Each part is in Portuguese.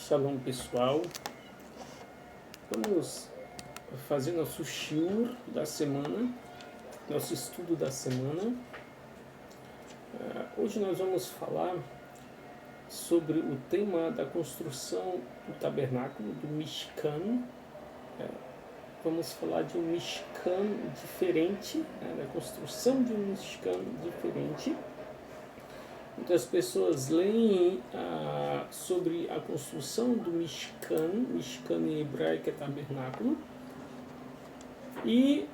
Shalom pessoal, vamos fazer nosso shiur da semana, nosso estudo da semana. Hoje nós vamos falar sobre o tema da construção do tabernáculo, do Mishkan. Vamos falar de um Mishkan diferente, da construção de um Mishkan diferente. Muitas pessoas leem sobre a construção do Mishkan em hebraico é tabernáculo, e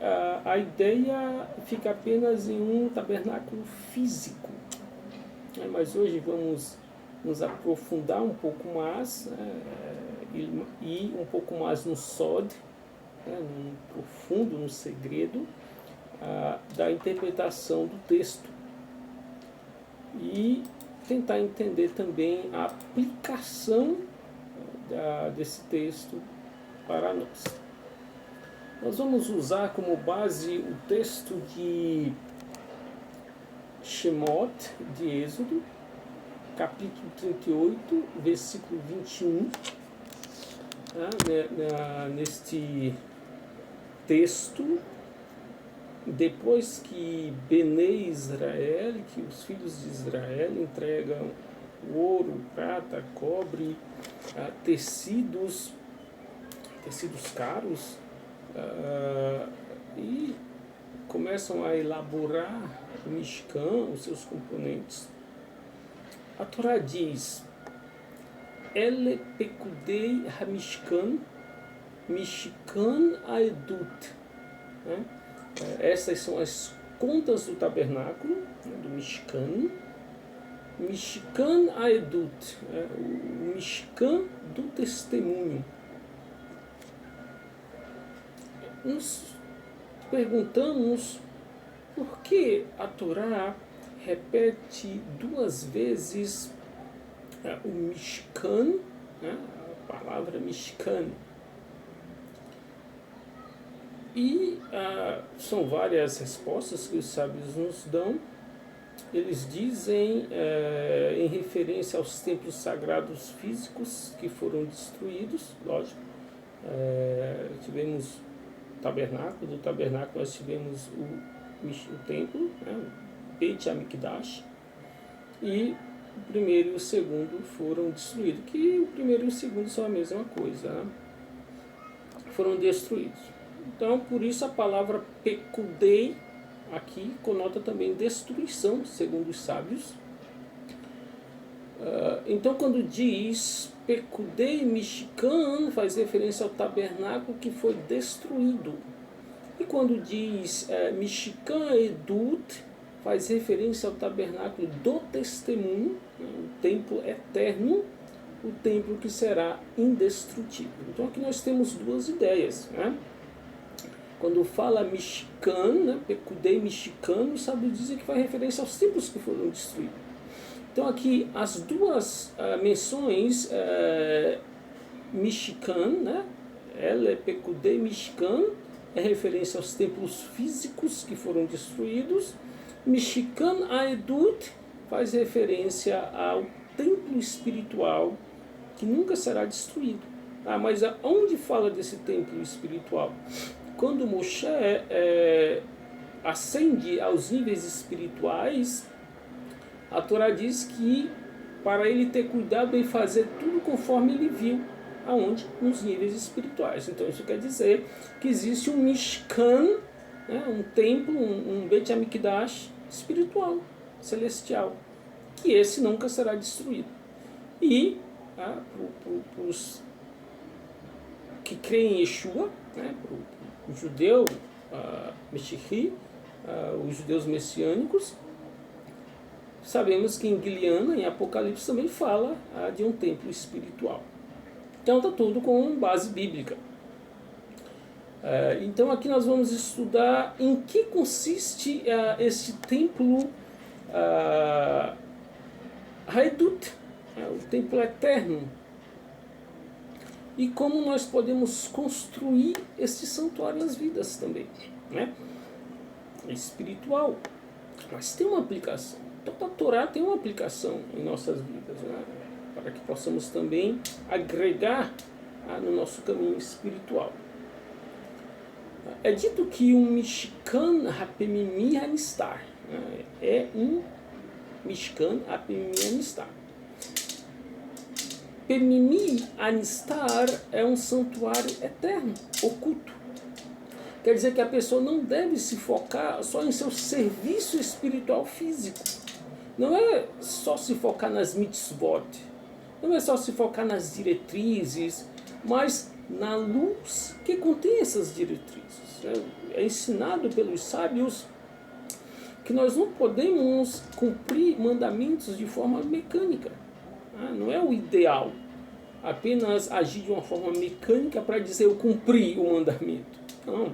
a ideia fica apenas em um tabernáculo físico. Mas hoje vamos nos aprofundar um pouco mais e um pouco mais no sod, no profundo, no segredo da interpretação do texto. E tentar entender também a aplicação desse texto para nós. Nós vamos usar como base o texto de Shemot, de Êxodo, capítulo 38, versículo 21. Neste texto, depois que Benei Israel, que os filhos de Israel entregam ouro, prata, cobre, tecidos caros, e começam a elaborar o Mishkan, os seus componentes, a Torá diz: Ele pekudei hamishkan, Mishkan aedut. Essas são as contas do tabernáculo, do Mishkan. Mishkan aedut, o Mishkan do testemunho. Nos perguntamos por que a Torá repete duas vezes o Mishkan, a palavra Mishkan. E são várias respostas que os sábios nos dão. Eles dizem, em referência aos templos sagrados físicos que foram destruídos, lógico. Tivemos o tabernáculo, do tabernáculo nós tivemos o templo, o Beit HaMikdash, e o primeiro e o segundo foram destruídos, que o primeiro e o segundo são a mesma coisa, foram destruídos. Então, por isso a palavra pekudei aqui conota também destruição, segundo os sábios. Então, quando diz pekudei Mishkan, faz referência ao tabernáculo que foi destruído. E quando diz Mishkan edut, faz referência ao tabernáculo do testemunho, o templo eterno, o templo que será indestrutível. Então, aqui nós temos duas ideias, Quando fala Mishkan, pekudei Mishkan, os sábios dizem que faz referência aos templos que foram destruídos. Então aqui as duas menções, Mishkan, ela pekudei Mishkan, é referência aos templos físicos que foram destruídos. Mishkan aedut faz referência ao templo espiritual que nunca será destruído. Mas onde fala desse templo espiritual? Quando Moshe ascende aos níveis espirituais, a Torá diz que para ele ter cuidado em fazer tudo conforme ele viu, aonde? Nos níveis espirituais. Então isso quer dizer que existe um Mishkan, um templo, um Beit HaMikdash espiritual, celestial, que esse nunca será destruído. E para os que creem em Yeshua, o judeu Meshichi, os judeus messiânicos, sabemos que em Guiliana, em Apocalipse, também fala de um templo espiritual. Então está tudo com base bíblica. Então aqui nós vamos estudar em que consiste esse templo Haedut, o templo eterno. E como nós podemos construir esse santuário nas vidas também, É espiritual, mas tem uma aplicação. Então a Torá tem uma aplicação em nossas vidas, para que possamos também agregar no nosso caminho espiritual. É dito que um Mishkan HaPemimi Hanistar, é um Mishkan HaPemimi Hanistar. Pemimi Hanistar é um santuário eterno, oculto. Quer dizer que a pessoa não deve se focar só em seu serviço espiritual físico. Não é só se focar nas mitzvot, não é só se focar nas diretrizes, mas na luz que contém essas diretrizes. É ensinado pelos sábios que nós não podemos cumprir mandamentos de forma mecânica. Não é o ideal apenas agir de uma forma mecânica para dizer eu cumpri o mandamento. Não.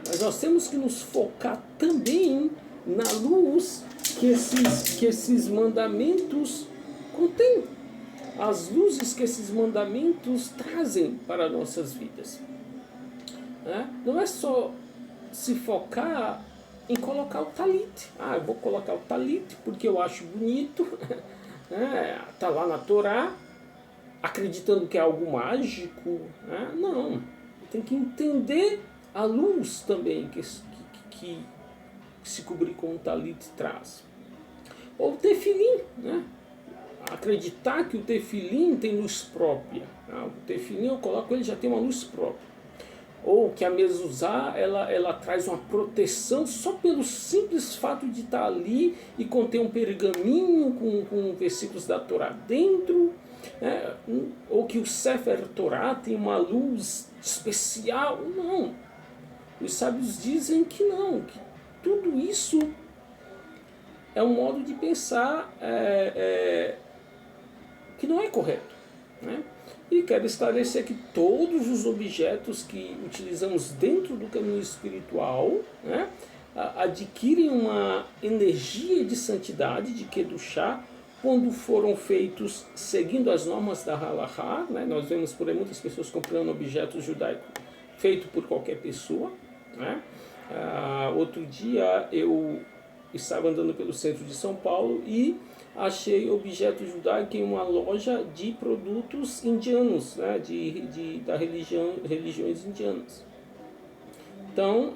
Mas nós temos que nos focar também na luz que esses mandamentos contêm. As luzes que esses mandamentos trazem para nossas vidas. Não é só se focar em colocar o talit. Eu vou colocar o talit porque eu acho bonito. Está lá na Torá, acreditando que é algo mágico. Não, tem que entender a luz também que se cobrir com o talit traz. Ou o tefilim, acreditar que o tefilim tem luz própria. O tefilim eu coloco, ele já tem uma luz própria. Ou que a mezuzá ela traz uma proteção só pelo simples fato de estar ali e conter um pergaminho com versículos da Torá dentro. Ou que o Sefer Torá tem uma luz especial. Não. Os sábios dizem que não, que tudo isso é um modo de pensar que não é correto. E quero esclarecer que todos os objetos que utilizamos dentro do caminho espiritual adquirem uma energia de santidade, de Kedushá, quando foram feitos seguindo as normas da Halahá. Nós vemos por aí muitas pessoas comprando objetos judaicos feitos por qualquer pessoa. Outro dia eu estava andando pelo centro de São Paulo e achei objeto judaico em uma loja de produtos indianos, da religiões indianas. Então,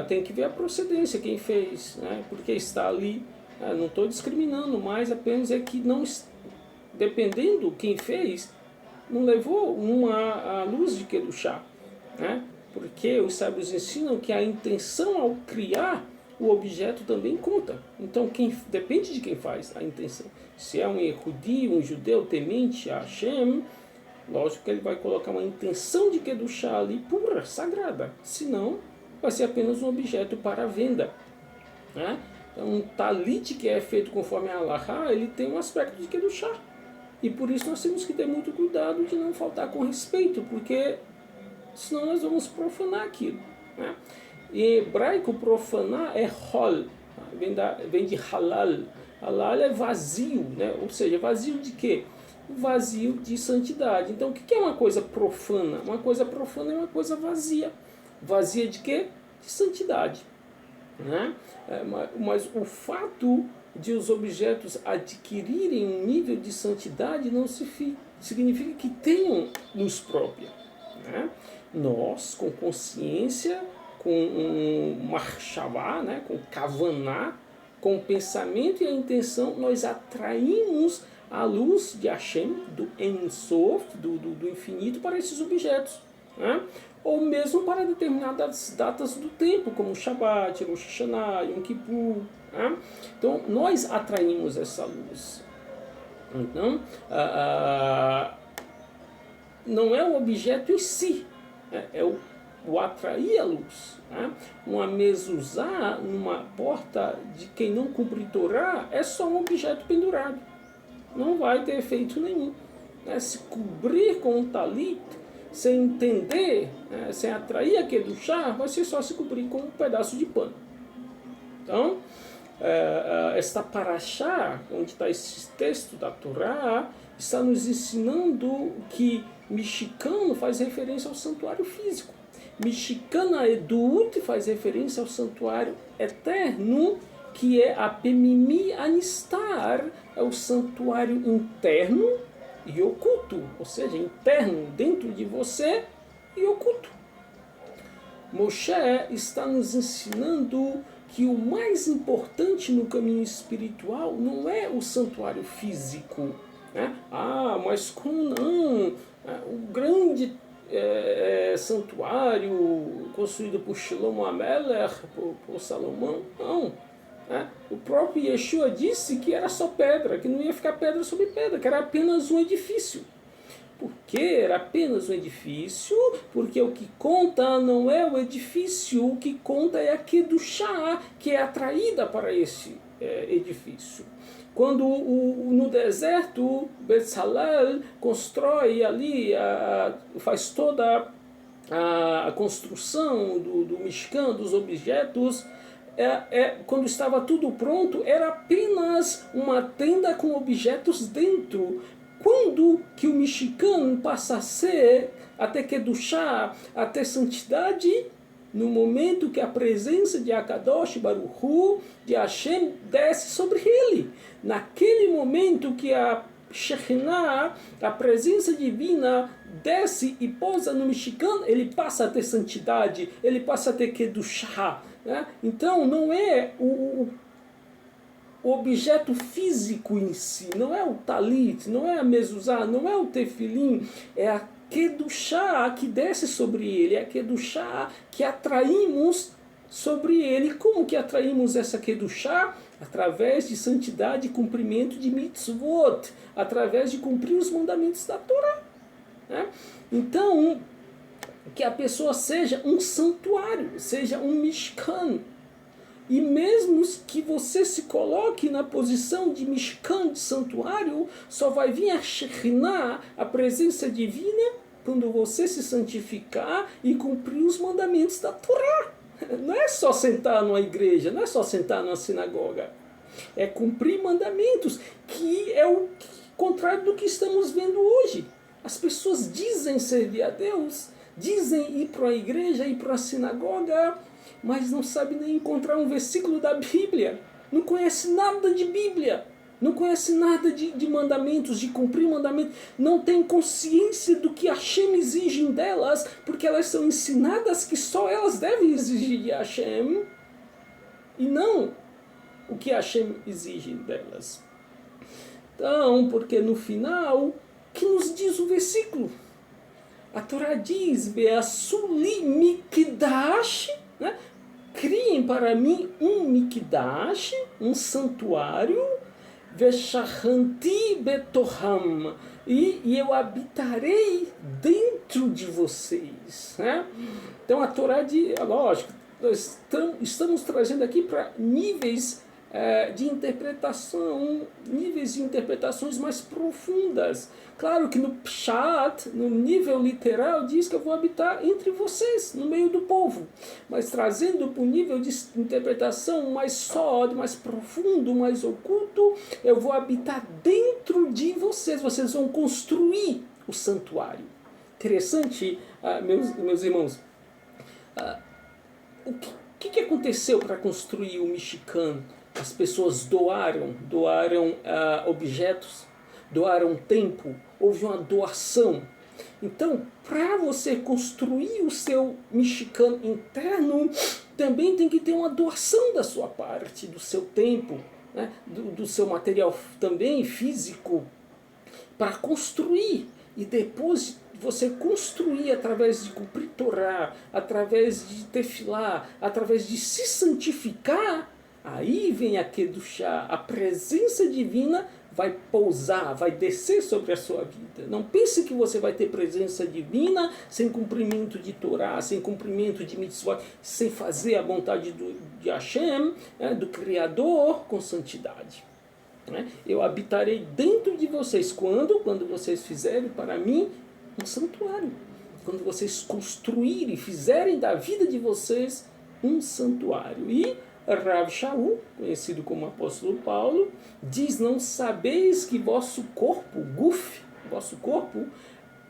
tem que ver a procedência, quem fez, porque está ali. Não estou discriminando, mas apenas é que não, dependendo quem fez, não levou a luz de Kedushá, porque os sábios ensinam que a intenção ao criar o objeto também conta. Então depende de quem faz a intenção. Se é um Yehudi, um judeu temente a Hashem, lógico que ele vai colocar uma intenção de Kedushá ali pura, sagrada. Senão, vai ser apenas um objeto para venda. Então, um talit que é feito conforme a Halahá, ele tem um aspecto de Kedushá. E por isso nós temos que ter muito cuidado de não faltar com respeito, porque senão nós vamos profanar aquilo. Em hebraico, profanar é hol, vem de halal. Halal é vazio, ou seja, vazio de quê? Vazio de santidade. Então, o que é uma coisa profana? Uma coisa profana é uma coisa vazia. Vazia de quê? De santidade. Mas o fato de os objetos adquirirem um nível de santidade não significa que tenham luz própria. Nós, com consciência, com um marchavá, com kavaná, com o pensamento e a intenção, nós atraímos a luz de Hashem, do En Sof, do infinito, para esses objetos. Ou mesmo para determinadas datas do tempo, como Shabbat, Rosh Hashanah, Yom Kippur. Então, nós atraímos essa luz. Então, não é o objeto em si, é o atrair a luz. Uma mezuzá numa porta de quem não cumpre Torá é só um objeto pendurado. Não vai ter efeito nenhum. Se cobrir com um talit, sem entender, sem atrair a Kedushá, vai ser só se cobrir com um pedaço de pano. Então, esta paraxá, onde está esse texto da Torá, está nos ensinando que Mishkan faz referência ao santuário físico. Mishkan Edut faz referência ao santuário eterno, que é a Pemimi Anistar, é o santuário interno, e oculto, ou seja, interno dentro de você e oculto. Moshe está nos ensinando que o mais importante no caminho espiritual não é o santuário físico, né? Mas como não? O grande santuário construído por Shlomo Amelech, por Salomão, não. O próprio Yeshua disse que era só pedra, que não ia ficar pedra sobre pedra, que era apenas um edifício. Por que era apenas um edifício? Porque o que conta não é o edifício, o que conta é a Kedushá, que é atraída para esse edifício. Quando no deserto, Bezalel constrói ali, faz toda a construção do Mishkan, dos objetos, quando estava tudo pronto, era apenas uma tenda com objetos dentro. Quando que o Mishkan passa a ser, até Kedushá, até santidade? No momento que a presença de Akadosh Baruch Hu, de Hashem, desce sobre ele. Naquele momento que a Shekhinah, a presença divina, desce e pousa no Mishkan, ele passa a ter santidade, ele passa a ter Kedushá. Né? Então não é o objeto físico em si, não é o talit, não é a mezuzá, não é o tefilim, é a Kedushá que desce sobre ele, é a Kedushá que atraímos sobre ele. Como que atraímos essa Kedushá? Através de santidade e cumprimento de mitzvot, através de cumprir os mandamentos da Torá. Né? Então, que a pessoa seja um santuário, seja um mishkan. E mesmo que você se coloque na posição de mishkan, de santuário, só vai vir a Shekhinah, a presença divina, quando você se santificar e cumprir os mandamentos da Torá. Não é só sentar numa igreja, não é só sentar numa sinagoga. É cumprir mandamentos, que é o contrário do que estamos vendo hoje. As pessoas dizem servir a Deus, dizem ir para a igreja, ir para a sinagoga, mas não sabem nem encontrar um versículo da Bíblia. Não conhece nada de Bíblia. Não conhece nada de mandamentos, de cumprir mandamentos. Não tem consciência do que Hashem exige delas, porque elas são ensinadas que só elas devem exigir de Hashem, e não o que Hashem exige delas. Então, porque no final, que nos diz o versículo? A Torá diz, Be'asuli mikdash, né? Criem para mim um mikdash, um santuário, Veshachanti betoham, e eu habitarei dentro de vocês. Né? Então a Torá diz, lógico, nós estamos trazendo aqui para níveis de interpretação, níveis de interpretações mais profundas. Claro que no Pshat, no nível literal, diz que eu vou habitar entre vocês, no meio do povo. Mas trazendo para o nível de interpretação mais sólido, mais profundo, mais oculto, eu vou habitar dentro de vocês. Vocês vão construir o santuário. Interessante, meus irmãos. O que aconteceu para construir o Mishkan? As pessoas doaram objetos, doaram tempo, houve uma doação. Então, para você construir o seu Mishkan interno, também tem que ter uma doação da sua parte, do seu tempo, né? do seu material também físico, para construir. E depois você construir através de cumprir Torá, através de tefilá, através de se santificar, aí vem a Kedushá, a presença divina vai pousar, vai descer sobre a sua vida. Não pense que você vai ter presença divina sem cumprimento de Torá, sem cumprimento de mitzvot, sem fazer a vontade de Hashem, do Criador, com santidade. Eu habitarei dentro de vocês quando vocês fizerem para mim um santuário. Quando vocês construírem, fizerem da vida de vocês um santuário. E Rav Shaul, conhecido como apóstolo Paulo, diz: não sabeis que vosso corpo, vosso corpo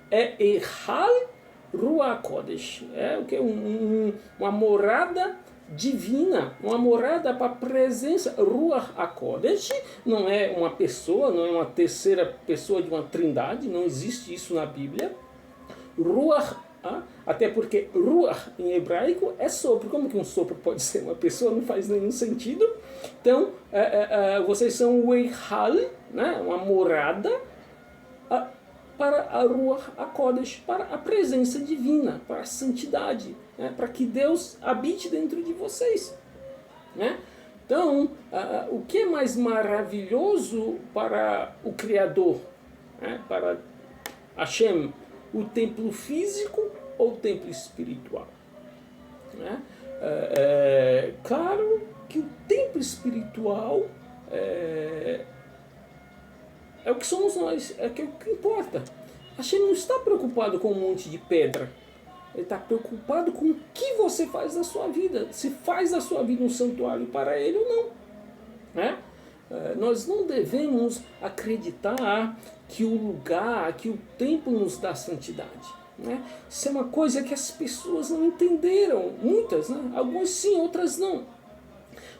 é Ehal Ruach Kodesh, é o que? Uma morada divina, uma morada para a presença. Ruach HaKodesh não é uma pessoa, não é uma terceira pessoa de uma trindade, não existe isso na Bíblia. Ruach, até porque Ruach em hebraico é sopro. Como que um sopro pode ser uma pessoa? Não faz nenhum sentido. Então, vocês são o Eichal, né? Uma morada para a Ruach HaKodesh, para a presença divina, para a santidade, né? Para que Deus habite dentro de vocês. Né? Então, o que é mais maravilhoso para o Criador, né? Para Hashem, o templo físico ou o templo espiritual? Né? Claro que o templo espiritual é o que somos nós, é o que importa. Hashem não está preocupado com um monte de pedra. Ele está preocupado com o que você faz da sua vida. Se faz da sua vida um santuário para ele ou não. Né? Nós não devemos acreditar que o lugar, que o templo nos dá santidade. Né? Isso é uma coisa que as pessoas não entenderam. Muitas, né? Algumas sim, outras não.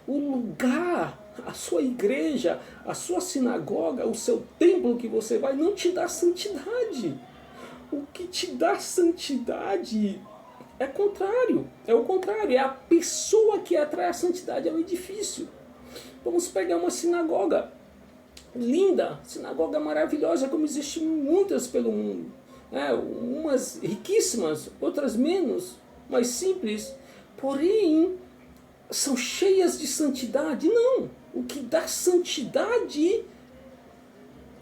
O lugar, a sua igreja, a sua sinagoga, o seu templo que você vai, não te dá santidade. O que te dá santidade é o contrário. É a pessoa que atrai a santidade ao edifício. Vamos pegar uma sinagoga linda, sinagoga maravilhosa, como existem muitas pelo mundo. Né? Umas riquíssimas, outras menos, mais simples. Porém, são cheias de santidade? Não. O que dá santidade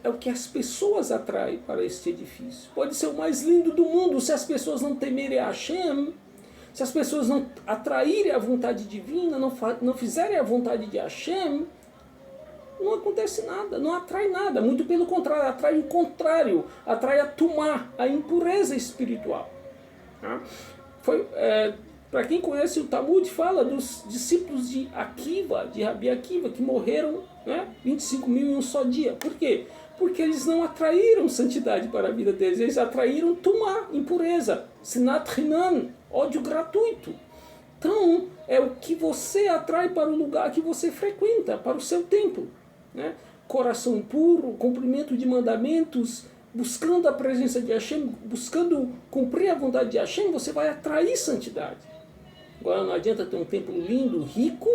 é o que as pessoas atraem para este edifício. Pode ser o mais lindo do mundo, se as pessoas não temerem a Hashem, se as pessoas não atraírem a vontade divina, não fizerem a vontade de Hashem, não acontece nada, não atrai nada. Muito pelo contrário, atrai o contrário, atrai a tumá, a impureza espiritual. Para quem conhece o Talmud, fala dos discípulos de Akiva, de Rabi Akiva, que morreram, né, 25 mil em um só dia. Por quê? Porque eles não atraíram santidade para a vida deles, eles atraíram tumá, impureza, sinat hinan, ódio gratuito. Então, é o que você atrai para o lugar que você frequenta, para o seu templo. Né? Coração puro, cumprimento de mandamentos, buscando a presença de Hashem, buscando cumprir a vontade de Hashem, você vai atrair santidade. Agora não adianta ter um templo lindo, rico,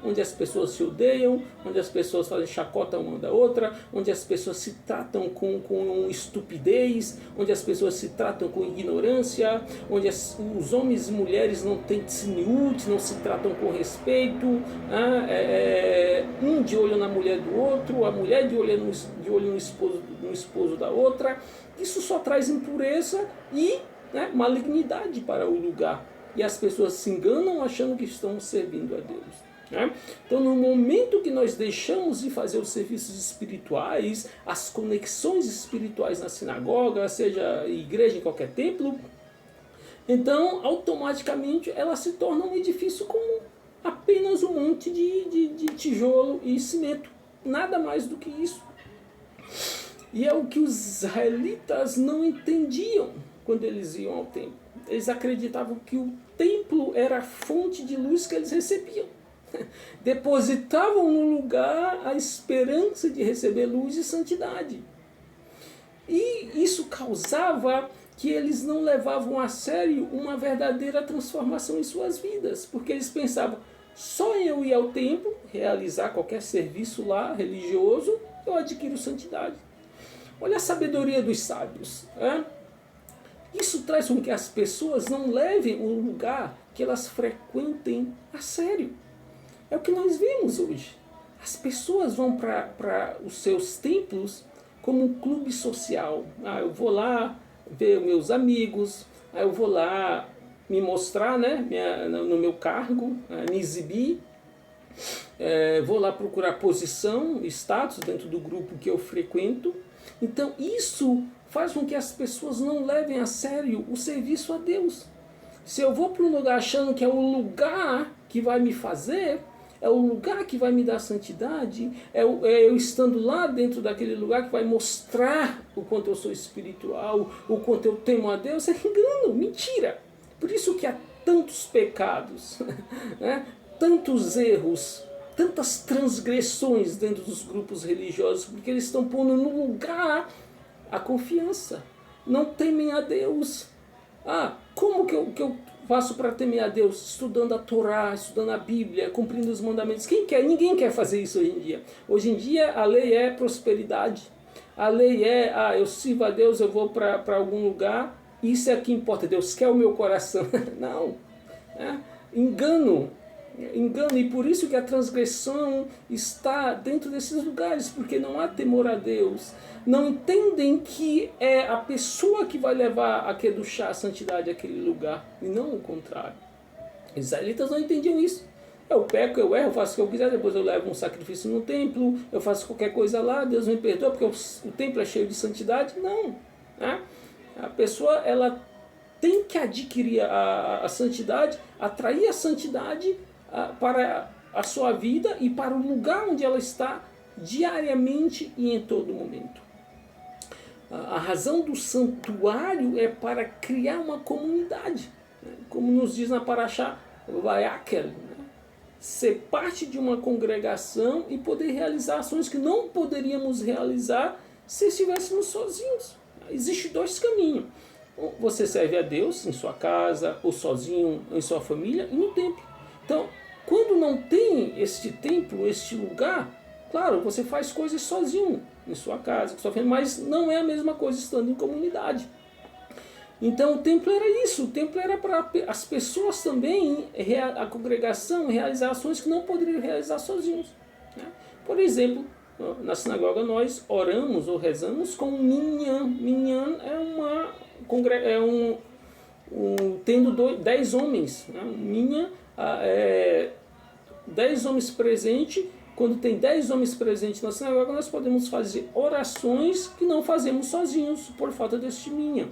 onde as pessoas se odeiam, onde as pessoas fazem chacota uma da outra, onde as pessoas se tratam com estupidez, onde as pessoas se tratam com ignorância, onde os homens e mulheres não têm tzniut, não se tratam com respeito, um de olho na mulher do outro, a mulher de olho no esposo da outra. Isso só traz impureza e, né, malignidade para o lugar. E as pessoas se enganam achando que estão servindo a Deus. Né? Então, no momento que nós deixamos de fazer os serviços espirituais, as conexões espirituais na sinagoga, seja igreja, em qualquer templo, então, automaticamente, ela se torna um edifício comum. Apenas um monte de tijolo e cimento. Nada mais do que isso. E é o que os israelitas não entendiam quando eles iam ao templo. Eles acreditavam que o templo era a fonte de luz que eles recebiam. Depositavam no lugar a esperança de receber luz e santidade. E isso causava que eles não levavam a sério uma verdadeira transformação em suas vidas. Porque eles pensavam, só eu ir ao templo, realizar qualquer serviço lá religioso, eu adquiro santidade. Olha a sabedoria dos sábios. Né? Isso traz com que as pessoas não levem o lugar que elas frequentem a sério. É o que nós vemos hoje. As pessoas vão para os seus templos como um clube social. Eu vou lá ver meus amigos, eu vou lá me mostrar, né, no meu cargo, me exibir, vou lá procurar posição, status dentro do grupo que eu frequento. Então isso faz com que as pessoas não levem a sério o serviço a Deus. Se eu vou para um lugar achando que é o lugar que vai me fazer, é o lugar que vai me dar santidade, é eu estando lá dentro daquele lugar que vai mostrar o quanto eu sou espiritual, o quanto eu temo a Deus, é engano, mentira. Por isso que há tantos pecados, né? tantos erros, tantas transgressões dentro dos grupos religiosos, porque eles estão pondo no lugar a confiança. Não temem a Deus. Como que eu faço para temer a Deus? Estudando a Torá, estudando a Bíblia, cumprindo os mandamentos. Quem quer? Ninguém quer fazer isso hoje em dia. Hoje em dia a lei é prosperidade. A lei é, eu sirvo a Deus, eu vou para algum lugar, isso é o que importa, Deus quer o meu coração. Não. Engano, e por isso que a transgressão está dentro desses lugares, porque não há temor a Deus. Não entendem que é a pessoa que vai levar a kedushá, a santidade, àquele lugar, e não o contrário. Os israelitas não entendiam isso. Eu peco, eu erro, eu faço o que eu quiser, depois eu levo um sacrifício no templo, eu faço qualquer coisa lá, Deus me perdoa porque o templo é cheio de santidade. Não. A pessoa, ela tem que adquirir a santidade, atrair a santidade para a sua vida e para o lugar onde ela está diariamente e em todo momento. A razão do santuário é para criar uma comunidade, como nos diz na Parashá Vayakel, ser parte de uma congregação e poder realizar ações que não poderíamos realizar se estivéssemos sozinhos. Existem dois caminhos. Você serve a Deus em sua casa, ou sozinho, ou em sua família, e no templo. Então, quando não tem este templo, este lugar, claro, você faz coisas sozinho, em sua casa, com sua família, mas não é a mesma coisa estando em comunidade. Então o templo era isso, o templo era para as pessoas também, a congregação, realizar ações que não poderiam realizar sozinhos. Por exemplo, na sinagoga nós oramos ou rezamos com minyan. Minyan tendo 10 homens. Minyan é 10 homens presentes. Quando tem 10 homens presentes na sinagoga, nós podemos fazer orações que não fazemos sozinhos, por falta deste minyan.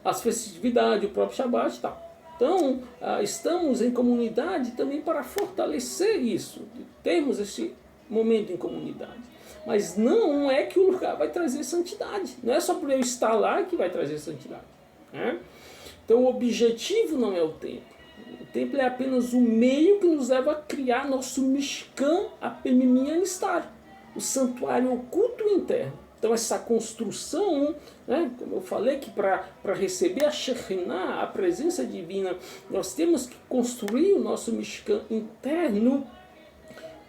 As festividades, o próprio Shabat e tal. Então, estamos em comunidade também para fortalecer isso, termos esse momento em comunidade. Mas não é que o lugar vai trazer santidade. Não é só por eu estar lá que vai trazer santidade. Então, o objetivo não é o templo. O templo é apenas o meio que nos leva a criar nosso Mishkan Apemiminyanistar, o santuário oculto interno. Então essa construção, como eu falei, que para receber a Shekhinah, a presença divina, nós temos que construir o nosso Mishkan interno.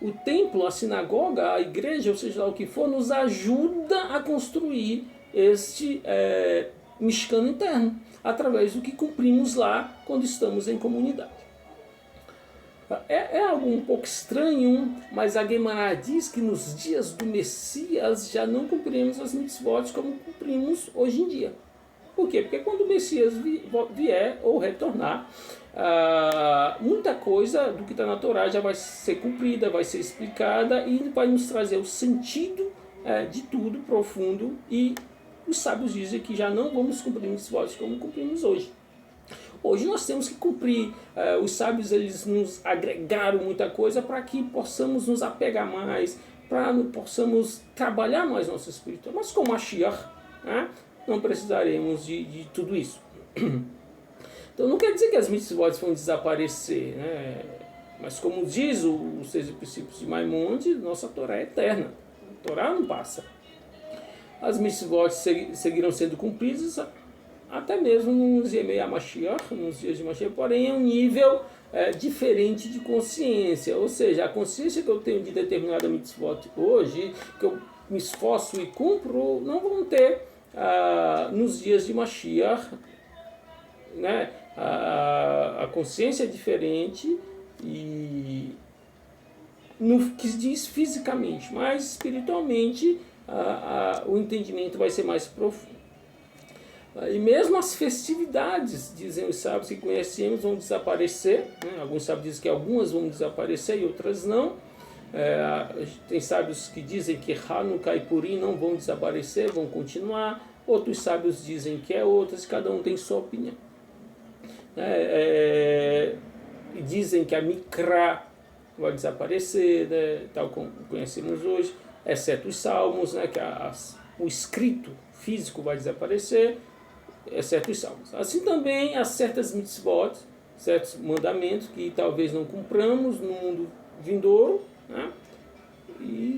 O templo, a sinagoga, a igreja, ou seja lá o que for, nos ajuda a construir este Mishkan interno, através do que cumprimos lá quando estamos em comunidade. É algo um pouco estranho, mas a Guemará diz que nos dias do Messias já não cumprimos as mitzvot como cumprimos hoje em dia. Por quê? Porque quando o Messias vier ou retornar, muita coisa do que está na Torá já vai ser cumprida, vai ser explicada e vai nos trazer o sentido de tudo profundo, e os sábios dizem que já não vamos cumprir mitzvot como cumprimos hoje. Hoje nós temos que cumprir, os sábios eles nos agregaram muita coisa para que possamos nos apegar mais, para que possamos trabalhar mais nosso espírito. Mas com Mashiach, não precisaremos de tudo isso. Então não quer dizer que as mitzvot vão desaparecer, mas como diz os 6 princípios de Maimonides, nossa Torá é eterna, a Torá não passa. As mitzvot seguirão sendo cumpridas até mesmo nos Yemei HaMashiach, nos dias de Mashiach, porém é um nível diferente de consciência, ou seja, a consciência que eu tenho de determinada mitzvot hoje, que eu me esforço e cumpro, não vão ter nos dias de Mashiach, a consciência é diferente e no que diz fisicamente, mas espiritualmente o entendimento vai ser mais profundo. E mesmo as festividades, dizem os sábios que conhecemos, vão desaparecer. Alguns sábios dizem que algumas vão desaparecer e outras não. Tem sábios que dizem que Hanukkah e Purim não vão desaparecer, vão continuar. Outros sábios dizem que outras, cada um tem sua opinião. Dizem que a Mikra vai desaparecer, tal como conhecemos hoje, exceto os salmos, que o escrito físico vai desaparecer, exceto os salmos. Assim também há certas mitzvot certos mandamentos que talvez não cumpramos no mundo vindouro, né?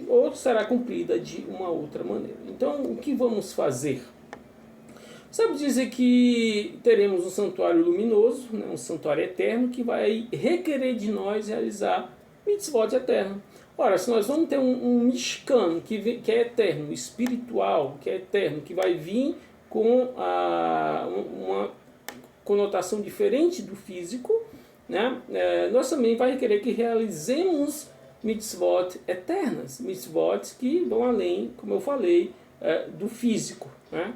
Ou será cumprida de uma outra maneira. Então, o que vamos fazer? Sabe dizer que teremos um santuário luminoso, né, um santuário eterno, que vai requerer de nós realizar mitzvot eterno. Ora, se nós vamos ter um Mishkan que é eterno, espiritual, que é eterno, que vai vir com uma conotação diferente do físico, né, nós também vai querer que realizemos mitzvot eternas, mitzvot que vão além, como eu falei, do físico, né?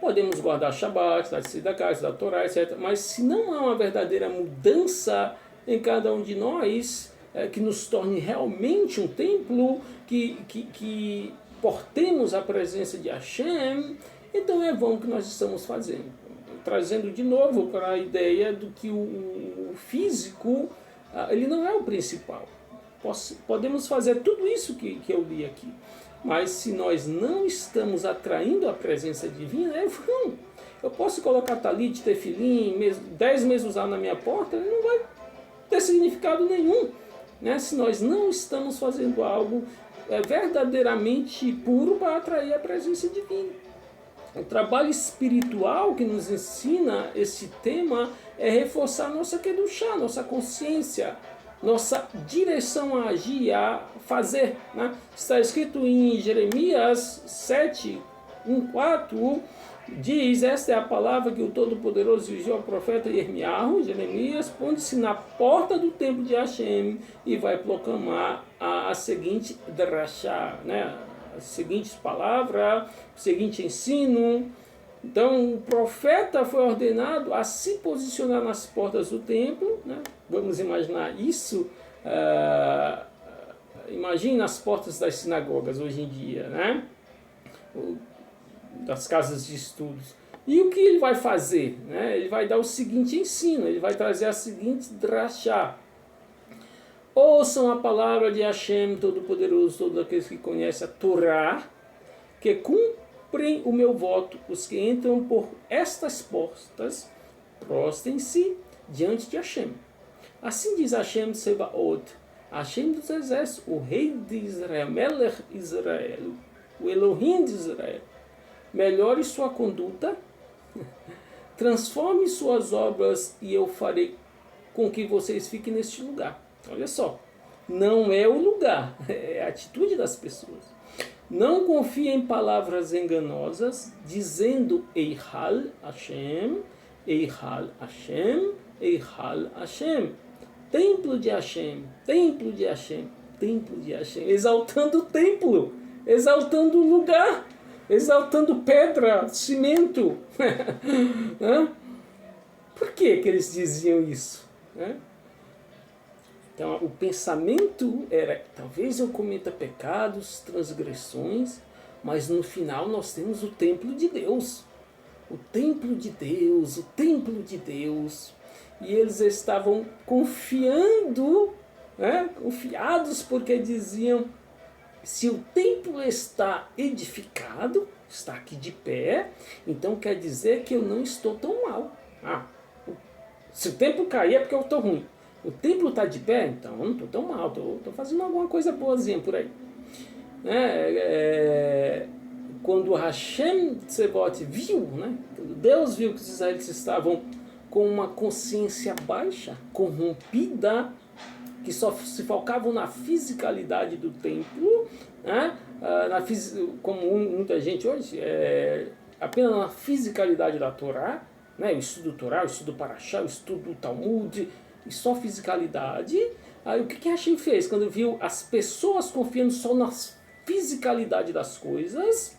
Podemos guardar Shabbat, da casa, da Torá, etc. Mas se não há uma verdadeira mudança em cada um de nós, que nos torne realmente um templo, que portemos a presença de Hashem, então é vão que nós estamos fazendo. Trazendo de novo para a ideia do que o físico, ele não é o principal. Podemos fazer tudo isso que eu li aqui. Mas se nós não estamos atraindo a presença divina, é vão. Eu posso colocar talit, tefilim, 10 mezuzá na minha porta, não vai ter significado nenhum, né? Se nós não estamos fazendo algo verdadeiramente puro para atrair a presença divina. O trabalho espiritual que nos ensina esse tema é reforçar nossa kedushá, nossa consciência, nossa direção a agir, a fazer, né? Está escrito em Jeremias 7, 1, 4, diz: esta é a palavra que o Todo-Poderoso dirigiu ao profeta Jeremias, pondo-se na porta do templo de Hashem e vai proclamar a seguinte drashá, né? As seguintes palavras, o seguinte ensino. Então o profeta foi ordenado a se posicionar nas portas do templo, né? Vamos imaginar isso, imagine nas portas das sinagogas hoje em dia, né? Das casas de estudos. E o que ele vai fazer? Né? Ele vai dar o seguinte ensino, ele vai trazer a seguinte drashá. Ouçam a palavra de Hashem Todo-Poderoso, todos aqueles que conhecem a Torá, que cumprem o meu voto, os que entram por estas portas, prostrem-se diante de Hashem. Assim diz Hashem Sebaot, Hashem dos exércitos, o rei de Israel, Melech Israel, o Elohim de Israel. Melhore sua conduta, transforme suas obras e eu farei com que vocês fiquem neste lugar. Olha só, não é o lugar, é a atitude das pessoas. Não confie em palavras enganosas, dizendo Eihal Hashem, Eihal Hashem, Eihal Hashem. Templo de Hashem, templo de Hashem, templo de Hashem. Exaltando o templo, exaltando o lugar, exaltando pedra, cimento. Por que eles diziam isso? Então o pensamento era, talvez eu cometa pecados, transgressões, mas no final nós temos o templo de Deus. O templo de Deus, o templo de Deus. E eles estavam confiando, confiados, porque diziam, se o templo está edificado, está aqui de pé, então quer dizer que eu não estou tão mal. Se o templo cair é porque eu estou ruim. O templo está de pé, então eu não estou tão mal, estou fazendo alguma coisa boazinha por aí. Quando Hashem Tzevot viu, Deus viu que os israelitas estavam com uma consciência baixa, corrompida, que só se focavam na fisicalidade do templo, como muita gente hoje, apenas na fisicalidade da Torá, o estudo do Torá, o estudo do Parashá, o estudo do Talmud, e só fisicalidade. Aí o que Hashem fez? Quando viu as pessoas confiando só na fisicalidade das coisas,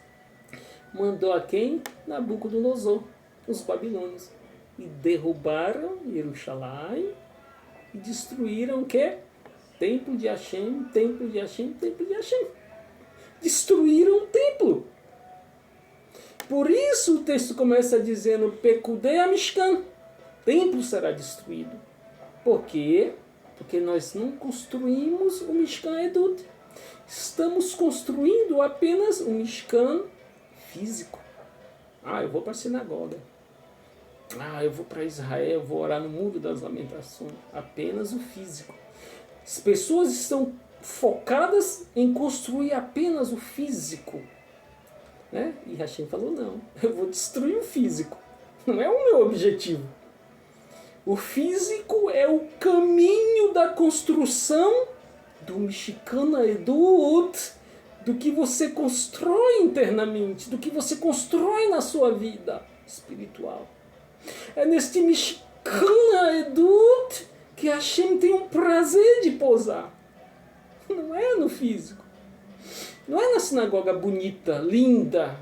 mandou a quem? Nabucodonosor, os babilônios. E derrubaram Jerusalém e destruíram o quê? Templo de Hashem, templo de Hashem, templo de Hashem. Destruíram o templo. Por isso o texto começa dizendo Pekudei Amishkan, templo será destruído. Por quê? Porque nós não construímos o Mishkan Edut. Estamos construindo apenas o Mishkan físico. Eu vou para a sinagoga. eu vou para Israel, vou orar no Muro das Lamentações. Apenas o físico. As pessoas estão focadas em construir apenas o físico. Né? E Hashem falou, não, eu vou destruir o físico. Não é o meu objetivo. O físico é o caminho da construção do Mishkan Edut, do que você constrói internamente, do que você constrói na sua vida espiritual. É neste Mishkan Edut que Hashem tem um prazer de pousar. Não é no físico. Não é na sinagoga bonita, linda,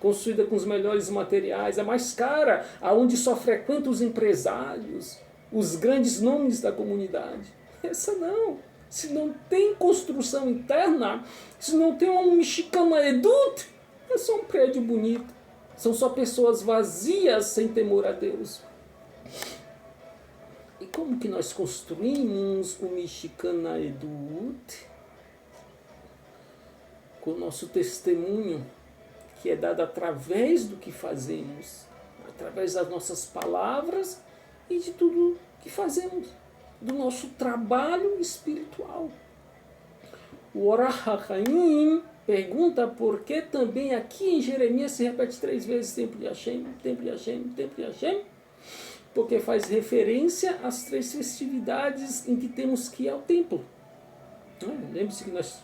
construída com os melhores materiais, a mais cara, aonde só frequentam os empresários, os grandes nomes da comunidade. Essa não. Se não tem construção interna, se não tem um Mishkan Edut, é só um prédio bonito. São só pessoas vazias sem temor a Deus. E como que nós construímos o Mishkan Edut? Com o nosso testemunho, que é dado através do que fazemos, através das nossas palavras e de tudo que fazemos, do nosso trabalho espiritual. O Orach HaChaim pergunta por que também aqui em Jeremias se repete 3 vezes Templo de Hashem, Templo de Hashem, Templo de Hashem, porque faz referência às 3 festividades em que temos que ir ao templo. Lembre-se que nós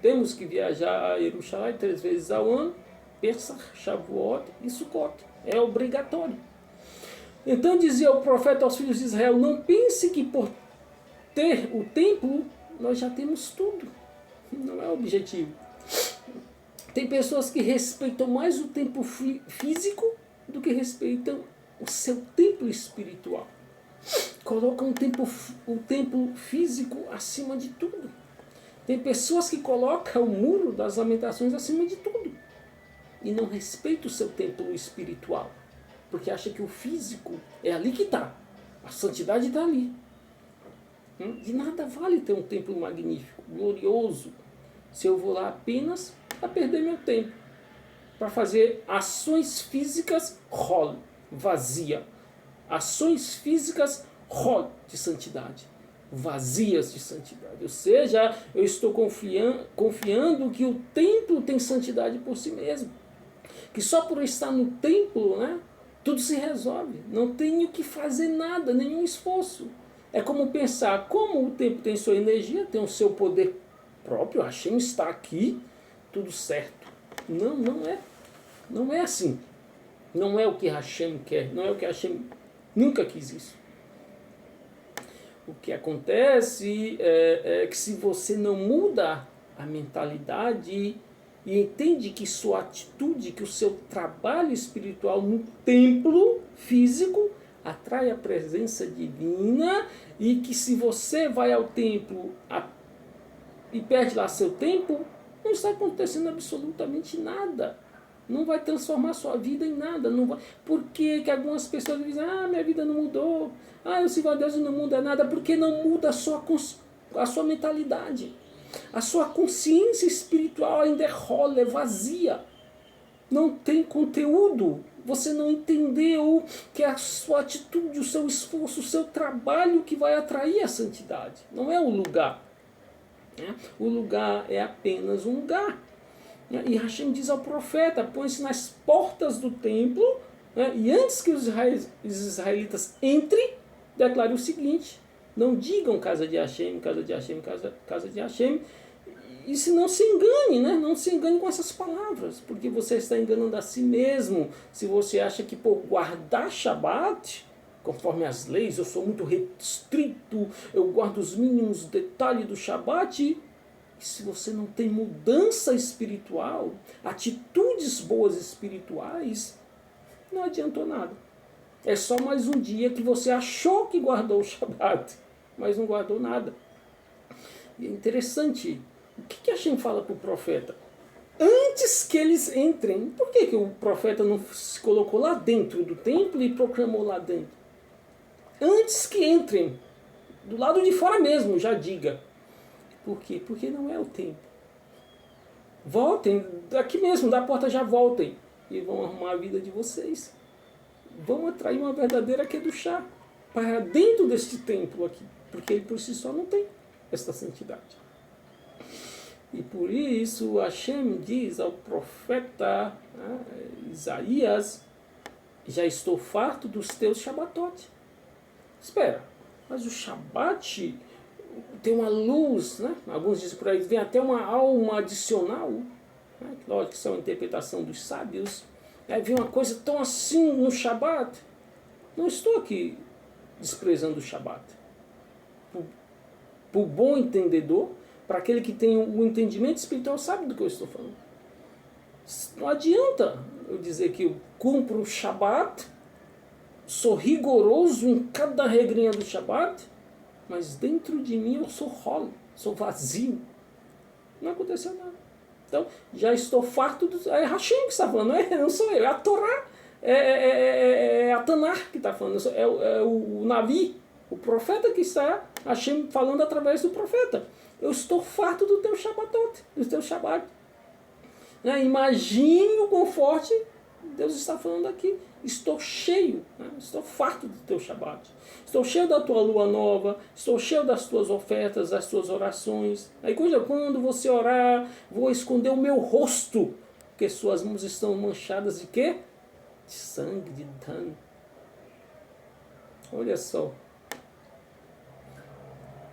temos que viajar a Jerusalém 3 vezes ao ano, Pesach, Shavuot e Sukkot. É obrigatório. Então dizia o profeta aos filhos de Israel, não pense que por ter o templo, nós já temos tudo. Não é o objetivo. Tem pessoas que respeitam mais o templo físico do que respeitam o seu templo espiritual. Colocam o templo físico acima de tudo. Tem pessoas que colocam o Muro das Lamentações acima de tudo. E não respeitam o seu templo espiritual. Porque acha que o físico é ali que está. A santidade está ali. De nada vale ter um templo magnífico, glorioso, se eu vou lá apenas para perder meu tempo. Para fazer ações físicas, rol, vazia. Ações físicas, rol, de santidade. Vazias de santidade. Ou seja, eu estou confiando que o templo tem santidade por si mesmo. Que só por estar no templo, né, tudo se resolve. Não tenho que fazer nada, nenhum esforço. É como pensar, como o templo tem sua energia, tem o seu poder próprio, Hashem está aqui, tudo certo. Não, não é. Não é assim. Não é o que Hashem quer, não é o que Hashem nunca quis isso. O que acontece é que se você não muda a mentalidade e entende que sua atitude, que o seu trabalho espiritual no templo físico atrai a presença divina e que se você vai ao templo e perde lá seu tempo, não está acontecendo absolutamente nada. Não vai transformar sua vida em nada. Não vai. Por que algumas pessoas dizem, minha vida não mudou, eu sirvo a Deus e não muda nada? Porque não muda a sua mentalidade. A sua consciência espiritual ainda rola, é vazia. Não tem conteúdo. Você não entendeu que é a sua atitude, o seu esforço, o seu trabalho que vai atrair a santidade. Não é o lugar. O lugar é apenas um lugar. E Hashem diz ao profeta, põe-se nas portas do templo, e antes que os israelitas entrem, declare o seguinte, não digam casa de Hashem, casa de Hashem, casa de Hashem, e se não se engane, não se engane com essas palavras, porque você está enganando a si mesmo, se você acha que por guardar Shabat, conforme as leis, eu sou muito restrito, eu guardo os mínimos detalhes do Shabat. E se você não tem mudança espiritual, atitudes boas espirituais, não adiantou nada. É só mais um dia que você achou que guardou o Shabat, mas não guardou nada. E é interessante, o que Hashem fala para o profeta? Antes que eles entrem, por que o profeta não se colocou lá dentro do templo e proclamou lá dentro? Antes que entrem, do lado de fora mesmo, já diga. Por quê? Porque não é o tempo. Voltem, daqui mesmo, da porta já voltem. E vão arrumar a vida de vocês. vão atrair uma verdadeira Kedushá para dentro deste templo aqui, porque ele por si só não tem esta santidade. E por isso Hashem diz ao profeta Isaías: já estou farto dos teus Shabbatot. Espera, mas o Shabbat tem uma luz, né? Alguns dizem por aí, vem até uma alma adicional, né? Lógico que isso é uma interpretação dos sábios. Aí vem uma coisa tão assim no Shabbat. Não estou aqui desprezando o Shabbat. Para o bom entendedor, para aquele que tem o entendimento espiritual, sabe do que eu estou falando. Não adianta eu dizer que eu cumpro o Shabbat, sou rigoroso em cada regrinha do Shabbat, mas dentro de mim eu sou rolo, sou vazio. Não aconteceu nada. Então, já estou farto do... É Hashem que está falando, não sou eu, é a Torá, é a Tanar que está falando, é o Navi, o profeta que está, Hashem falando através do profeta. Eu estou farto do teu Shabbatot, do teu Shabbat. Imagine o quão forte Deus está falando aqui. Estou cheio, estou farto do teu Shabbat. Estou cheio da tua lua nova, estou cheio das tuas ofertas, das tuas orações. Aí quando você orar, vou esconder o meu rosto, porque suas mãos estão manchadas de quê? De sangue, de dano. Olha só.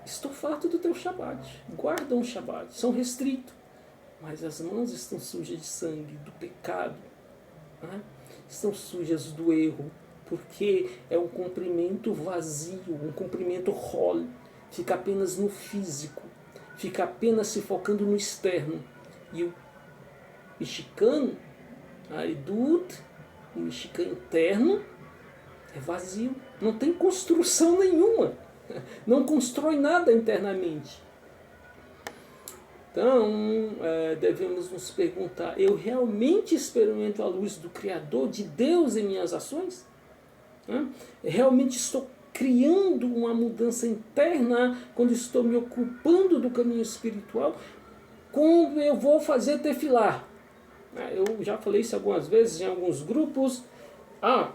Estou farto do teu Shabbat. Guardam o Shabbat, são restritos. Mas as mãos estão sujas de sangue, do pecado. Estão sujas do erro, porque é um cumprimento vazio, um cumprimento rol, fica apenas no físico, fica apenas se focando no externo. E o mexicano, a Edut, o mexicano interno, é vazio, não tem construção nenhuma, não constrói nada internamente. Então, devemos nos perguntar, eu realmente experimento a luz do Criador, de Deus em minhas ações? Realmente estou criando uma mudança interna quando estou me ocupando do caminho espiritual? Quando eu vou fazer tefilá? Eu já falei isso algumas vezes em alguns grupos.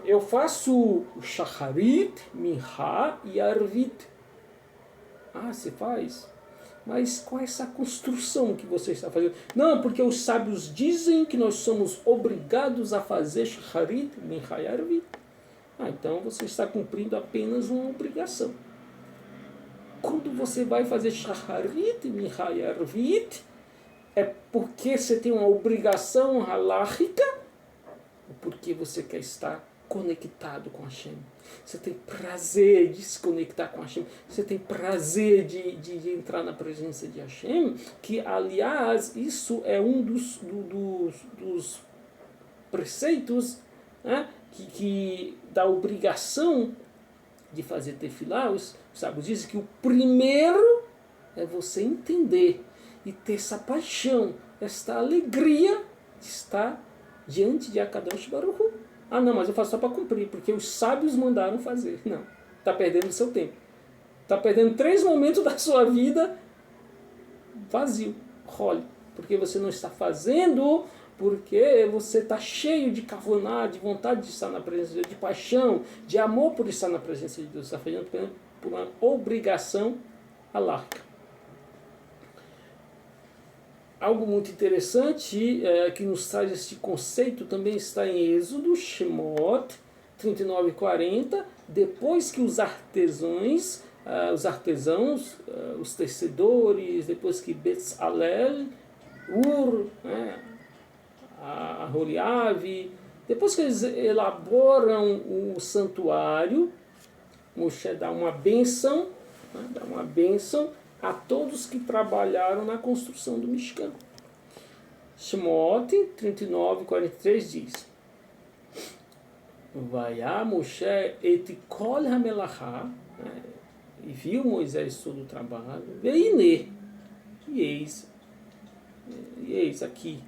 Eu faço shacharit, minha e arvit. Você faz? Mas qual é essa construção que você está fazendo? Não, porque os sábios dizem que nós somos obrigados a fazer shacharit, minha e arvit. Então você está cumprindo apenas uma obrigação. Quando você vai fazer shacharit, minha e arvit, é porque você tem uma obrigação halárrica, ou porque você quer estar conectado com Hashem. Você tem prazer de se conectar com Hashem. Você tem prazer de entrar na presença de Hashem, que, aliás, isso é um dos preceitos, que da obrigação de fazer tefilá. Os sábios dizem que o primeiro é você entender e ter essa paixão, esta alegria de estar diante de Akadosh Baruch Hu. Não, mas eu faço só para cumprir, porque os sábios mandaram fazer. Não, está perdendo o seu tempo. Está perdendo 3 momentos da sua vida vazio, role, porque você não está fazendo, porque você está cheio de kavaná, de vontade de estar na presença de Deus, de paixão, de amor por estar na presença de Deus. Está fazendo por uma obrigação halárquica. Algo muito interessante que nos traz este conceito também está em Êxodo, Shemot 39 e 40, depois que os artesãos, os tecedores, depois que Bezalel, a Holiave, depois que eles elaboram o santuário, Moshe dá uma bênção, a todos que trabalharam na construção do Mishkan. Shemot 39, 43 diz: Vaiá Moshe et kol hamelachá, e viu Moisés todo o trabalho, e eis aqui,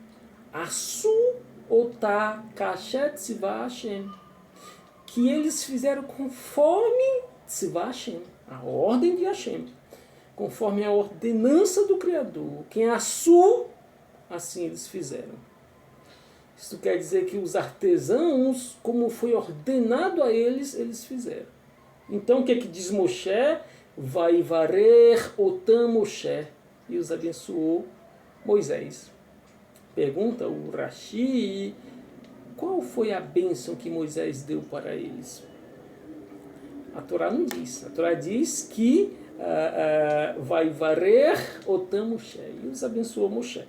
Asu otá kashet tzivá Hashem, que eles fizeram conforme tzivá Hashem, a ordem de Hashem, conforme a ordenança do Criador. Quem é Asu, assim eles fizeram. Isso quer dizer que os artesãos, como foi ordenado a eles, eles fizeram. Então o que diz Moshe? Vai varer otam Moshe. E os abençoou Moisés. Pergunta o Rashi, qual foi a bênção que Moisés deu para eles? A Torá não diz. A Torá diz que vai varer otam Moshe. E os abençoou Moshe.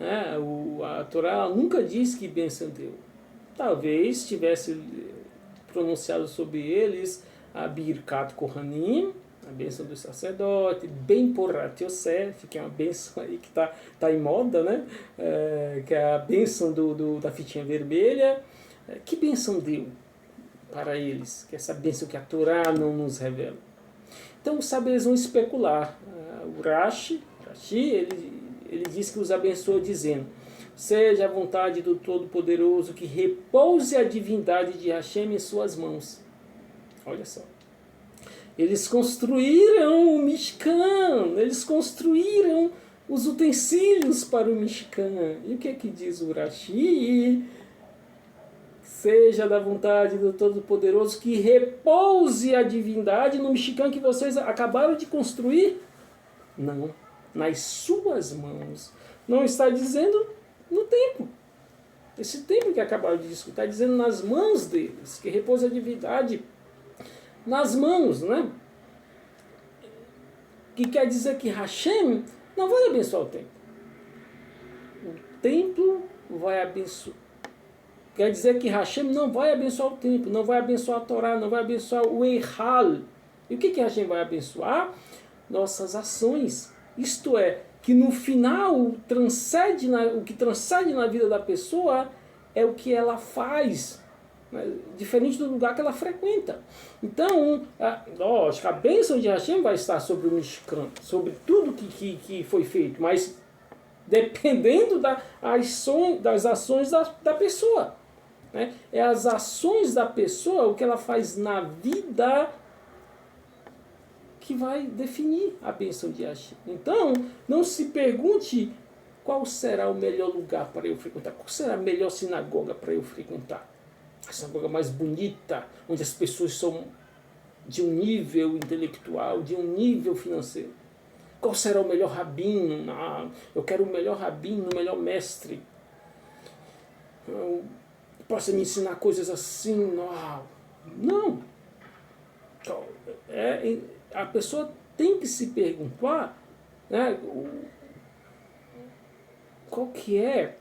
A Torá nunca diz que bênção deu. Talvez tivesse pronunciado sobre eles a Birkat Kohanim, a bênção do sacerdote, bem Porat Yosef, que é uma bênção aí que tá em moda, né? Que é a bênção da fitinha vermelha. Que bênção deu para eles? Que é essa bênção que a Torá não nos revela. Então, sabe, eles vão especular. O Rashi ele diz que os abençoa dizendo: seja a vontade do Todo-Poderoso que repouse a divindade de Hashem em suas mãos. Olha só. Eles construíram o Mishkan, eles construíram os utensílios para o Mishkan. E o que é que diz o Rashi? Seja da vontade do Todo-Poderoso que repouse a divindade no Mishkan que vocês acabaram de construir? Não, nas suas mãos. Não está dizendo no templo. Esse templo que acabaram de discutir, está dizendo nas mãos deles, que repousa a divindade nas mãos, né? Que quer dizer que Hashem não vai abençoar o templo. O templo vai abençoar. Quer dizer que Hashem não vai abençoar o templo, não vai abençoar a Torá, não vai abençoar o Eihal. E o que Hashem vai abençoar? Nossas ações. Isto é, que no final o que transcende na vida da pessoa é o que ela faz, né? Diferente do lugar que ela frequenta. Então, lógico, a bênção de Hashem vai estar sobre o Mishkan, sobre tudo que foi feito, mas dependendo das ações da pessoa. Né? É as ações da pessoa, o que ela faz na vida, que vai definir a bênção de Hashem. Então, não se pergunte qual será o melhor lugar para eu frequentar, qual será a melhor sinagoga para eu frequentar. A sinagoga mais bonita, onde as pessoas são de um nível intelectual, de um nível financeiro. Qual será o melhor rabino? Não, eu quero o melhor rabino, o melhor mestre. Possa me ensinar coisas assim? Não. A pessoa tem que se perguntar, né, qual que é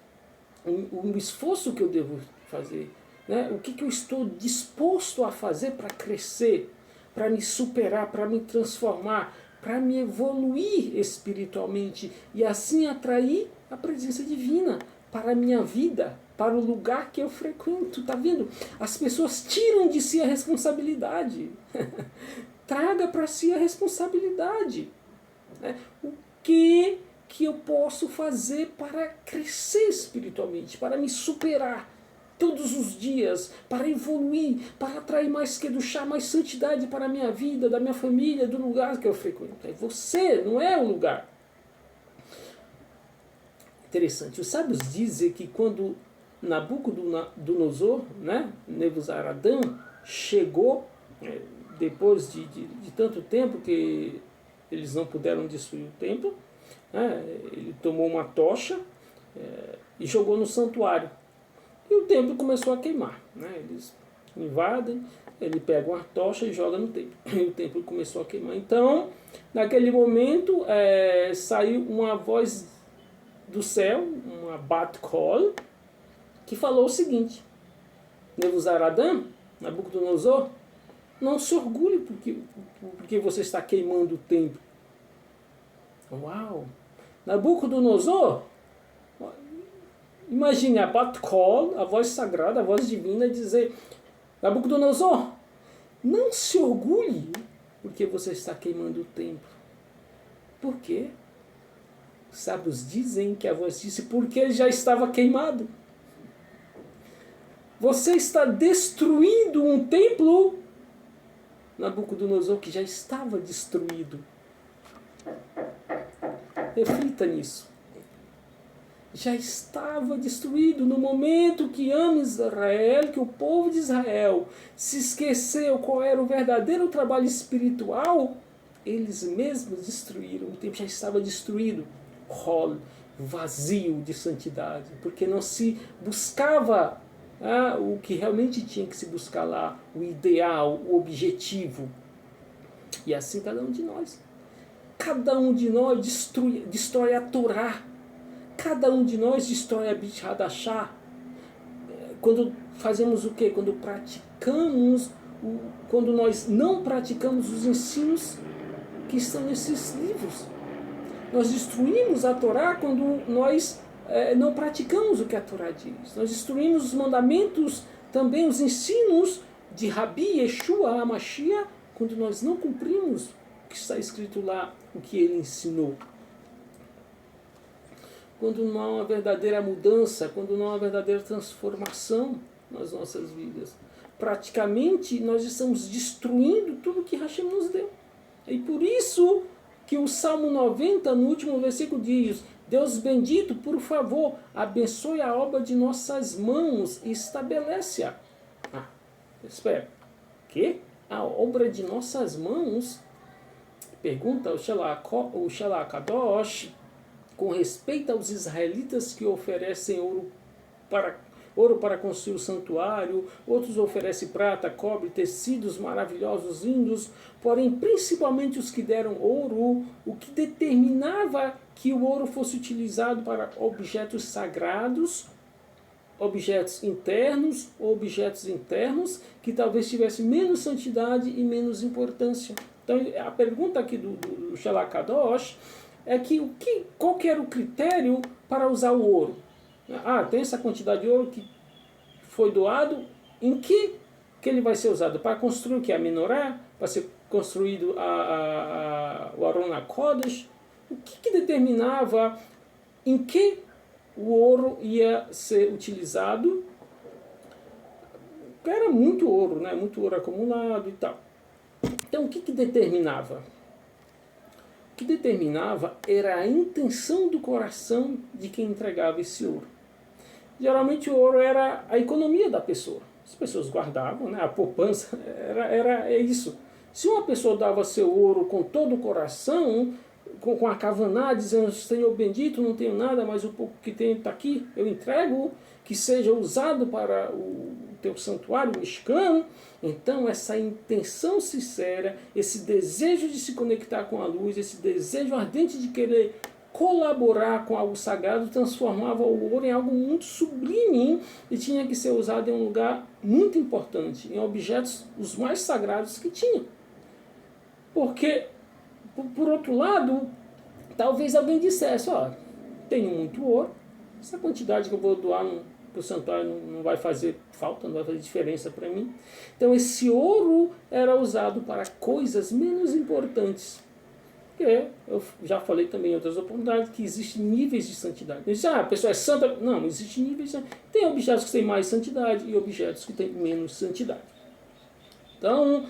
o esforço que eu devo fazer, né, o que eu estou disposto a fazer para crescer, para me superar, para me transformar, para me evoluir espiritualmente e assim atrair a presença divina para a minha vida, para o lugar que eu frequento. Tá vendo? As pessoas tiram de si a responsabilidade. Traga para si a responsabilidade. Né? O que eu posso fazer para crescer espiritualmente, para me superar todos os dias, para evoluir, para atrair mais Kedushá, mais santidade para a minha vida, da minha família, do lugar que eu frequento. É você, não é o lugar. Interessante. Os sábios dizem que quando Nabucodonosor, né, Nebuzaradã, chegou, depois de tanto tempo que eles não puderam destruir o templo, né, ele tomou uma tocha e jogou no santuário. E o templo começou a queimar. Né, eles invadem, ele pega uma tocha e joga no templo. E o templo começou a queimar. Então, naquele momento, saiu uma voz do céu, uma bat kol, que falou o seguinte: Nebuzaradã, Nabucodonosor, não se orgulhe porque você está queimando o templo. Uau! Nabucodonosor, imagine a bat kol, a voz sagrada, a voz divina, dizer: Nabucodonosor, não se orgulhe porque você está queimando o templo. Por quê? Os sábios dizem que a voz disse porque ele já estava queimado. Você está destruindo um templo, Nabucodonosor, que já estava destruído. Reflita nisso. já estava destruído no momento que Israel, que o povo de Israel se esqueceu qual era o verdadeiro trabalho espiritual, eles mesmos destruíram, o templo já estava destruído, vazio de santidade, porque não se buscava o que realmente tinha que se buscar lá, o ideal, o objetivo. E assim cada um de nós. Cada um de nós destrói a Torá. Cada um de nós destrói a Brit Hadashah. Quando fazemos o quê? Quando praticamos, quando nós não praticamos os ensinos que estão nesses livros. Nós destruímos a Torá quando nós não praticamos o que a Torá diz. Nós destruímos os mandamentos, também os ensinos de Rabi Yeshua HaMashiach, quando nós não cumprimos o que está escrito lá, o que ele ensinou. Quando não há uma verdadeira mudança, quando não há uma verdadeira transformação nas nossas vidas. Praticamente nós estamos destruindo tudo que Hashem nos deu. E por isso que o Salmo 90, no último versículo, diz: Deus bendito, por favor, abençoe a obra de nossas mãos e estabelece-a. Espera, que? A obra de nossas mãos? Pergunta o Shelach Kadosh, com respeito aos israelitas que oferecem ouro para construir o santuário, outros oferecem prata, cobre, tecidos maravilhosos, lindos, porém principalmente os que deram ouro, o que determinava que o ouro fosse utilizado para objetos sagrados, objetos internos ou objetos internos, que talvez tivessem menos santidade e menos importância. Então a pergunta aqui do Shelach Kadosh é que qual que era o critério para usar o ouro? Tem essa quantidade de ouro que foi doado, em que ele vai ser usado? Para construir o que? A menorá? Para ser construído o Aron HaKodesh? O que determinava em que o ouro ia ser utilizado? Era muito ouro, né? Muito ouro acumulado e tal. Então o que determinava? O que determinava era a intenção do coração de quem entregava esse ouro. Geralmente o ouro era a economia da pessoa. As pessoas guardavam, né? A poupança era isso. Se uma pessoa dava seu ouro com todo o coração, com a kavaná, dizendo: Senhor bendito, não tenho nada, mas o pouco que tenho está aqui, eu entrego, que seja usado para o teu santuário, o Mishkan. Então essa intenção sincera, esse desejo de se conectar com a luz, esse desejo ardente de querer colaborar com algo sagrado, transformava o ouro em algo muito sublime e tinha que ser usado em um lugar muito importante, em objetos os mais sagrados que tinha. Porque, por outro lado, talvez alguém dissesse: tenho muito ouro, essa quantidade que eu vou doar para o santuário não vai fazer falta, não vai fazer diferença para mim. Então esse ouro era usado para coisas menos importantes. Porque eu já falei também em outras oportunidades que existem níveis de santidade. Não existe, a pessoa é santa. Não, existe níveis de santidade. Tem objetos que têm mais santidade e objetos que têm menos santidade. Então,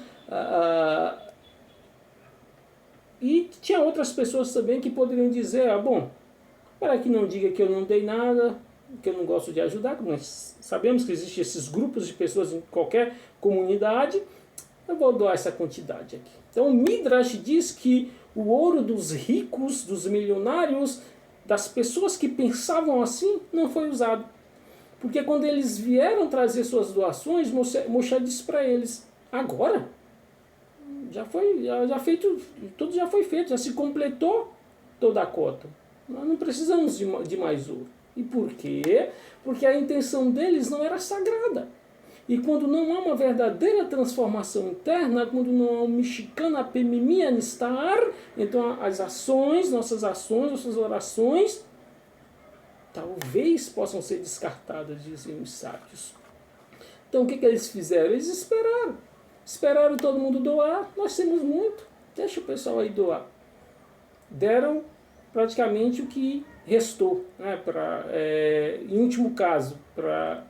e tinha outras pessoas também que poderiam dizer: para que não diga que eu não dei nada, que eu não gosto de ajudar, nós sabemos que existem esses grupos de pessoas em qualquer comunidade, eu vou doar essa quantidade aqui. Então o Midrash diz que o ouro dos ricos, dos milionários, das pessoas que pensavam assim, não foi usado. Porque quando eles vieram trazer suas doações, Moshe disse para eles: agora? Já feito, tudo já foi feito, já se completou toda a cota. Nós não precisamos de mais ouro. E por quê? Porque a intenção deles não era sagrada. E quando não há uma verdadeira transformação interna, quando não há um Mishkan Apemimi Anistar, então as ações, nossas orações, talvez possam ser descartadas, dizem os sábios. Então o que eles fizeram? Eles esperaram todo mundo doar. Nós temos muito, deixa o pessoal aí doar. Deram praticamente o que restou, né, em último caso, para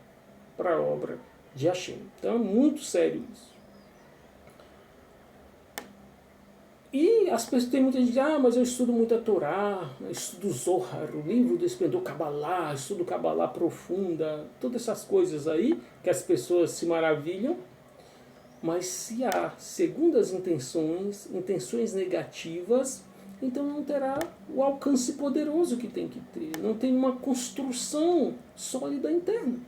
a obra de Hashem. Então é muito sério isso. E as pessoas, tem muita gente que diz, mas eu estudo muito a Torá, eu estudo Zohar, o livro do Esplendor, Kabbalah, estudo Kabbalah profunda, todas essas coisas aí, que as pessoas se maravilham. Mas se há segundas intenções, intenções negativas, então não terá o alcance poderoso que tem que ter, não tem uma construção sólida interna.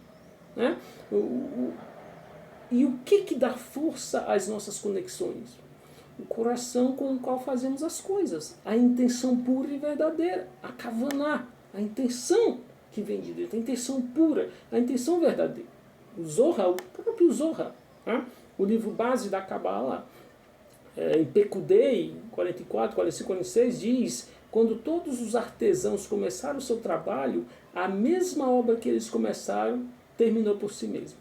Né? E o que dá força às nossas conexões? O coração com o qual fazemos as coisas, a intenção pura e verdadeira, a kavaná, a intenção que vem de dentro, a intenção pura, a intenção verdadeira. O Zohar, o próprio Zohar, né? O livro base da Kabbalah, em Pekudei 44, 45, 46, diz: quando todos os artesãos começaram o seu trabalho, a mesma obra que eles começaram terminou por si mesma.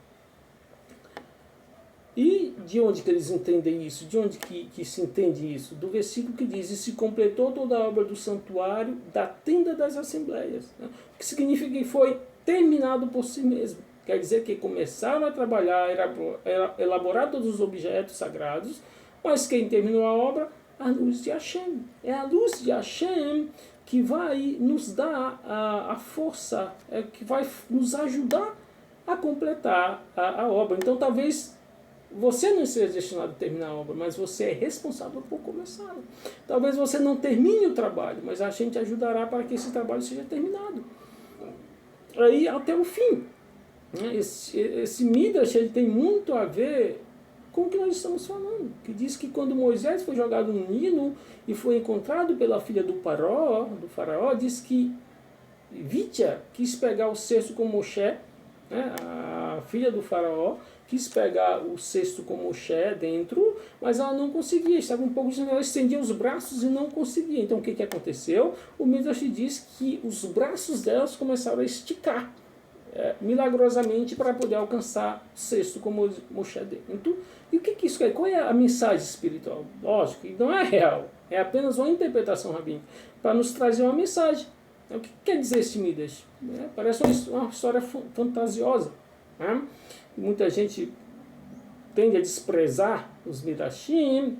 E de onde que eles entendem isso? De onde que se entende isso? Do versículo que diz: e se completou toda a obra do santuário da tenda das assembleias. Né? O que significa que foi terminado por si mesmo. Quer dizer que começaram a trabalhar, elaborar todos os objetos sagrados, mas quem terminou a obra? A luz de Hashem. É a luz de Hashem que vai nos dar a força, que vai nos ajudar a completar a obra. Então talvez você não seja destinado a terminar a obra, mas você é responsável por começá-la. Talvez você não termine o trabalho, mas a gente ajudará para que esse trabalho seja terminado. Aí até o fim. Esse Midrash ele tem muito a ver com o que nós estamos falando, que diz que quando Moisés foi jogado no Nilo e foi encontrado pela filha do faraó, diz que Vitya quis pegar o cesto com Moshe, né, a filha do faraó, quis pegar o cesto com Moshe dentro, mas ela não conseguia, estava um pouco ela estendia os braços e não conseguia. Então o que aconteceu? O Midrash diz que os braços delas começaram a esticar, milagrosamente, para poder alcançar o cesto com Moshe dentro. E o que isso quer? Qual é a mensagem espiritual? Lógico, que não é real, é apenas uma interpretação rabínica, para nos trazer uma mensagem. O que quer dizer esse Midrash? Parece uma história fantasiosa. Né? Muita gente tende a desprezar os Midrashim,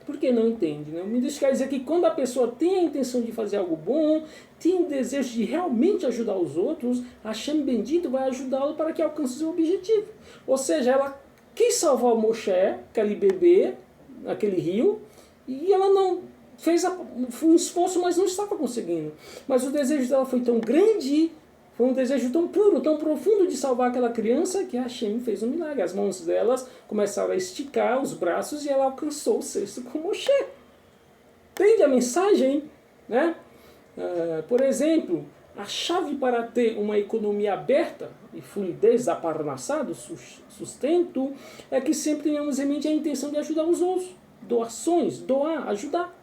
porque não entende. Né? O Midrash quer dizer que quando a pessoa tem a intenção de fazer algo bom, tem o desejo de realmente ajudar os outros, Hashem bendito vai ajudá-lo para que alcance o seu objetivo. Ou seja, ela quis salvar o Moshe, aquele bebê, naquele rio, e ela não fez um esforço, mas não estava conseguindo. Mas o desejo dela foi tão grande, foi um desejo tão puro, tão profundo de salvar aquela criança, que Hashem fez um milagre. As mãos delas começaram a esticar os braços e ela alcançou o cesto com Moshe. Entende a mensagem? Né? Por exemplo, a chave para ter uma economia aberta e fluidez da parnassá, do sustento, é que sempre tenhamos em mente a intenção de ajudar os outros. Doações, doar, ajudar.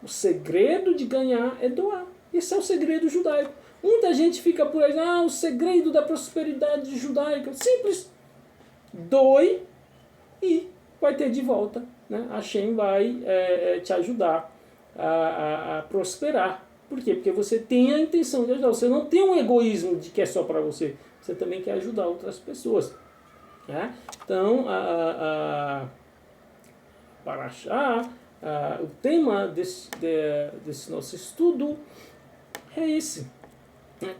O segredo de ganhar é doar. Esse é o segredo judaico. Muita gente fica por aí, o segredo da prosperidade judaica. Simples. Doe e vai ter de volta. Né? Hashem vai te ajudar a prosperar. Por quê? Porque você tem a intenção de ajudar. Você não tem um egoísmo de que é só para você. Você também quer ajudar outras pessoas. Né? Então, Parashá, o tema desse nosso estudo é esse.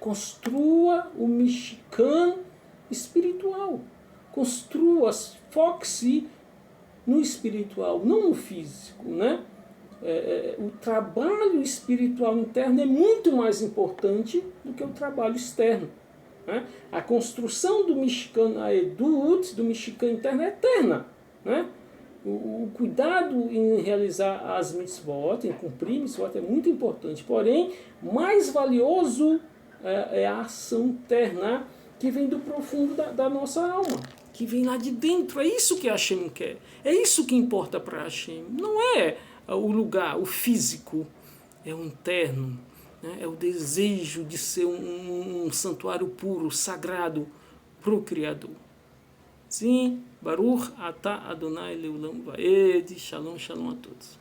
Construa o Mishkan espiritual. Construa, foque-se no espiritual, não no físico. Né? O trabalho espiritual interno é muito mais importante do que o trabalho externo. Né? A construção do Mishkan Aedut, do Mishkan interno, é eterna. Né? O cuidado em realizar as mitzvot, em cumprir mitzvot, é muito importante. Porém, mais valioso é a ação interna que vem do profundo da nossa alma, que vem lá de dentro. É isso que Hashem quer. É isso que importa para Hashem. Não é o lugar, o físico, é o interno. Né? É o desejo de ser um santuário puro, sagrado para o Criador. Sim, Baruch Atah Adonai Leolam Vaed. Shalom, shalom a todos.